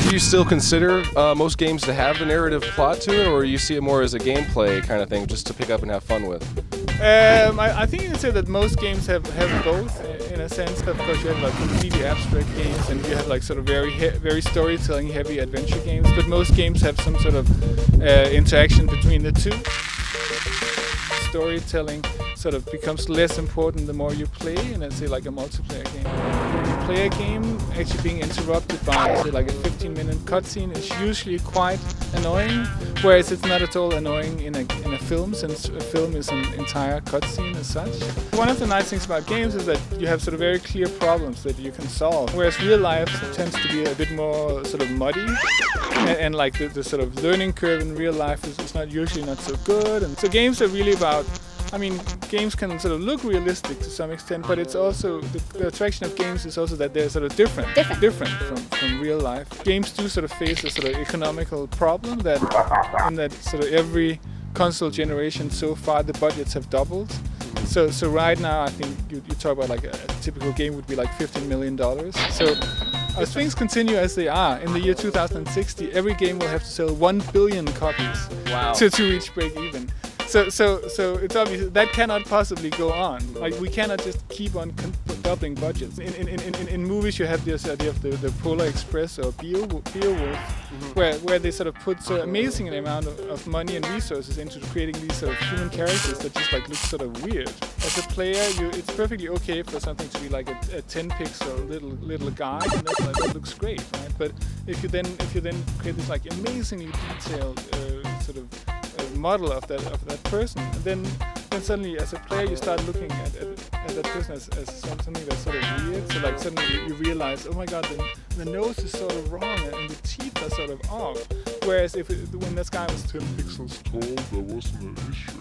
Do you still consider most games to have a narrative plot to it, or you see it more as a gameplay kind of thing, just to pick up and have fun with? I think you can say that most games have both, in a sense. Of course, you have like completely abstract games, and you have like sort of very storytelling heavy adventure games. But most games have some sort of interaction between the two. Storytelling sort of becomes less important the more you play, and let's say like a multiplayer game. When you play a game, actually being interrupted by say like a 15-minute cutscene is usually quite annoying, whereas it's not at all annoying in a film, since a film is an entire cutscene as such. One of the nice things about games is that you have sort of very clear problems that you can solve, whereas real life tends to be a bit more sort of muddy, and like the sort of learning curve in real life is usually not so good. And so games are really about, I mean, games can sort of look realistic to some extent, but it's also, the attraction of games is also that they're sort of different from real life. Games do sort of face a sort of economical problem in that sort of every console generation so far the budgets have doubled. So right now I think you talk about like a typical game would be like $15 million. So as things continue as they are, in the year 2060 every game will have to sell 1 billion copies to reach break even. So it's obvious that cannot possibly go on. Like, we cannot just keep on doubling budgets. In movies you have this idea of the Polar Express or Beowulf, where they sort of put so amazing an amount of money and resources into creating these sort of human characters that just like look sort of weird. As a player, it's perfectly okay for something to be like a 10-pixel little guy, and that looks great, right? But if you then create this like amazingly detailed sort of model of that person, and then suddenly as a player you start looking at that person as something that's sort of weird. So like suddenly you realize, oh my god, the nose is sort of wrong and the teeth are sort of off. Whereas when this guy was 10 pixels tall, there wasn't an issue.